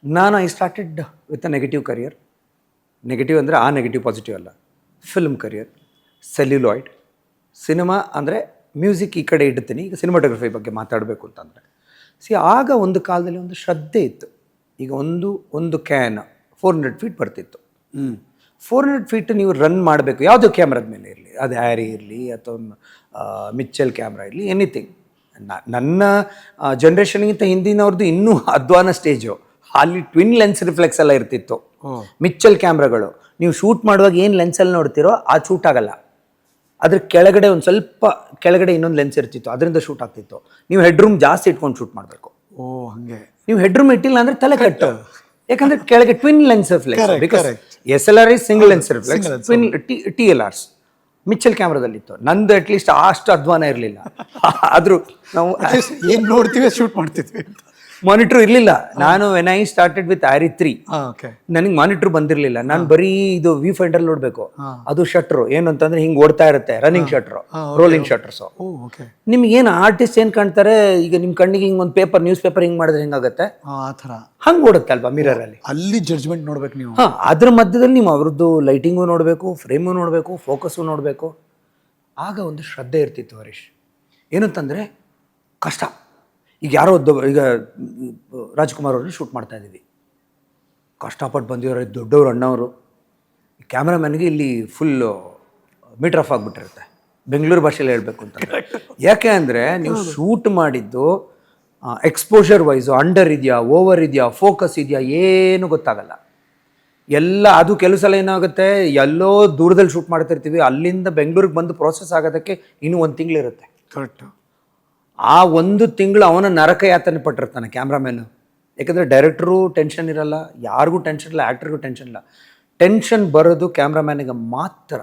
ನಾನು I started with a negative career. Negative ಅಂದರೆ ಆ ನೆಗೆಟಿವ್ ಪಾಸಿಟಿವ್ ಅಲ್ಲ, ಫಿಲ್ಮ್ ಕರಿಯರ್, ಸೆಲ್ಯುಲಾಯ್ಡ್, ಸಿನಿಮಾ ಅಂದರೆ ಮ್ಯೂಸಿಕ್ ಈ ಕಡೆ ಇಡ್ತೀನಿ. ಈಗ ಸಿನಿಮಾಟೋಗ್ರಫಿ ಬಗ್ಗೆ ಮಾತಾಡಬೇಕು ಅಂತಂದರೆ ಆಗ ಒಂದು ಕಾಲದಲ್ಲಿ ಒಂದು ಶ್ರದ್ಧೆ ಇತ್ತು. ಈಗ ಒಂದು ಕ್ಯಾನ್ 400 ಫೀಟ್ ಬರ್ತಿತ್ತು. 400 ಫೀಟ್ ನೀವು ರನ್ ಮಾಡಬೇಕು, ಯಾವುದೋ ಕ್ಯಾಮ್ರಾದ ಮೇಲೆ ಇರಲಿ, ಅದು ಹ್ಯಾರಿ ಇರಲಿ ಅಥವಾ ಮಿಚ್ಚಲ್ ಕ್ಯಾಮ್ರಾ ಇರಲಿ, ಎನಿಥಿಂಗ್. ನನ್ನ ಜನ್ರೇಷನ್ಗಿಂತ ಹಿಂದಿನವ್ರದ್ದು ಇನ್ನೂ ಅಧ್ವಾನ ಸ್ಟೇಜು. ಅಲ್ಲಿ ಟ್ವಿನ್ ಲೆನ್ಸ್ ರಿಫ್ಲೆಕ್ಸ್ ಎಲ್ಲ ಇರ್ತಿತ್ತು. ಮಿಚ್ಚಲ್ ಕ್ಯಾಮ್ರಾಗಳು ನೀವು ಶೂಟ್ ಮಾಡುವಾಗ ಏನು ಲೆನ್ಸಲ್ಲಿ ನೋಡ್ತಿರೋ ಆ ಶೂಟ್ ಆಗಲ್ಲ. ಅದ್ರ ಕೆಳಗಡೆ ಒಂದು ಸ್ವಲ್ಪ ಕೆಳಗಡೆ ಇನ್ನೊಂದು ಲೆನ್ಸ್ ಇರ್ತಿತ್ತು, ಅದರಿಂದ ಶೂಟ್ ಆಗ್ತಿತ್ತು. ನೀವು ಹೆಡ್ರೂಮ್ ಜಾಸ್ತಿ ಇಟ್ಕೊಂಡು ಶೂಟ್ ಮಾಡಬೇಕು. ಹಂಗೆ ನೀವು ಹೆಡ್ರೂಮ್ ಇಟ್ಟಿಲ್ಲ ಅಂದರೆ ತಲೆ ಕಟ್ಟು. ಯಾಕಂದರೆ ಕೆಳಗೆ twin lens reflex. Because SLR is single lens reflex, twin TLRs ಮಿಚ್ಚಲ್ ಕ್ಯಾಮ್ರಾದಲ್ಲಿತ್ತು. ನಂದು ಅಟ್ಲೀಸ್ಟ್ ಅಷ್ಟು ಅಧ್ವಾನ ಇರಲಿಲ್ಲ. ಆದರೂ ನಾವು ಏನು ನೋಡ್ತೀವಿ ಶೂಟ್ ಮಾಡ್ತಿದ್ವಿ. ಮಾನಿಟ್ರ್ ಇರಲಿಲ್ಲ. ನಾನು when I started with Arri 3 ನನಗೆ ಮಾನಿಟ್ರ್ ಬಂದಿರಲಿಲ್ಲ. ನಾನು ಬರೀ ಇದು ವ್ಯೂ ಫೈಂಡರ್ ನೋಡಬೇಕು. ಅದು ಶಟ್ರು ಏನು ಅಂತಂದ್ರೆ ಹಿಂಗೆ ಓಡ್ತಾ ಇರುತ್ತೆ, ರನ್ನಿಂಗ್ ಶಟ್ರು, ರೋಲಿಂಗ್ ಶಟರ್ಸು. ನಿಮ್ಗೆ ಏನು ಆರ್ಟಿಸ್ಟ್ ಏನು ಕಾಣ್ತಾರೆ, ಈಗ ನಿಮ್ಮ ಕಣ್ಣಿಗೆ ಹಿಂಗೆ ಒಂದು ಪೇಪರ್, ನ್ಯೂಸ್ ಪೇಪರ್ ಹಿಂಗೆ ಮಾಡಿದ್ರೆ ಹೆಂಗಾಗುತ್ತೆ, ಆ ಥರ ಹಂಗೆ ಓಡುತ್ತೆ ಅಲ್ವಾ ಮಿರರಲ್ಲಿ. ಅಲ್ಲಿ ಜಡ್ಜ್ಮೆಂಟ್ ನೋಡ್ಬೇಕು ನೀವು. ಅದ್ರ ಮಧ್ಯದಲ್ಲಿ ನೀವು ಅವ್ರದ್ದು ಲೈಟಿಂಗು ನೋಡಬೇಕು, ಫ್ರೇಮು ನೋಡಬೇಕು, ಫೋಕಸ್ಸು ನೋಡಬೇಕು. ಆಗ ಒಂದು ಶ್ರದ್ಧೆ ಇರ್ತಿತ್ತು ಹರೀಶ್. ಏನಂತಂದರೆ ಕಷ್ಟ. ಈಗ ಯಾರೋ ಈಗ ರಾಜ್ಕುಮಾರ್ ಅವ್ರನ್ನ ಶೂಟ್ ಮಾಡ್ತಾ ಇದ್ದೀವಿ, ಕಷ್ಟಪಟ್ಟು ಬಂದಿರೋ ದೊಡ್ಡವರು, ಅಣ್ಣವರು. ಕ್ಯಾಮ್ರಾಮ್ಯಾನ್ಗೆ ಇಲ್ಲಿ ಫುಲ್ಲು ಮೀಟರ್ ಆಫ್ ಆಗಿಬಿಟ್ಟಿರುತ್ತೆ, ಬೆಂಗಳೂರು ಭಾಷೆಯಲ್ಲಿ ಹೇಳಬೇಕು ಅಂತ. ಯಾಕೆ ಅಂದರೆ ನೀವು ಶೂಟ್ ಮಾಡಿದ್ದು ಎಕ್ಸ್ಪೋಜರ್ ವೈಸು ಅಂಡರ್ ಇದೆಯಾ, ಓವರ್ ಇದೆಯಾ, ಫೋಕಸ್ ಇದೆಯಾ, ಏನು ಗೊತ್ತಾಗಲ್ಲ ಎಲ್ಲ. ಅದು ಕೆಲವು ಸಲ ಏನಾಗುತ್ತೆ, ಎಲ್ಲೋ ದೂರದಲ್ಲಿ ಶೂಟ್ ಮಾಡ್ತಿರ್ತೀವಿ, ಅಲ್ಲಿಂದ ಬೆಂಗಳೂರಿಗೆ ಬಂದು ಪ್ರೋಸೆಸ್ ಆಗೋದಕ್ಕೆ ಇನ್ನೂ 1 ತಿಂಗಳಿರುತ್ತೆ. ಕರೆಕ್ಟ್. ಆ 1 ತಿಂಗಳು ಅವನ ನರಕ ಯಾತನೆ ಪಟ್ಟಿರ್ತಾನೆ ಕ್ಯಾಮ್ರಾಮ್ಯಾನು. ಯಾಕಂದರೆ ಡೈರೆಕ್ಟ್ರು ಟೆನ್ಷನ್ ಇರಲ್ಲ, ಯಾರಿಗೂ ಟೆನ್ಷನ್ ಇಲ್ಲ, ಆ್ಯಕ್ಟ್ರಿಗೂ ಟೆನ್ಷನ್ ಇಲ್ಲ. ಟೆನ್ಷನ್ ಬರೋದು ಕ್ಯಾಮ್ರಾಮ್ಯಾನಿಗೆ ಮಾತ್ರ.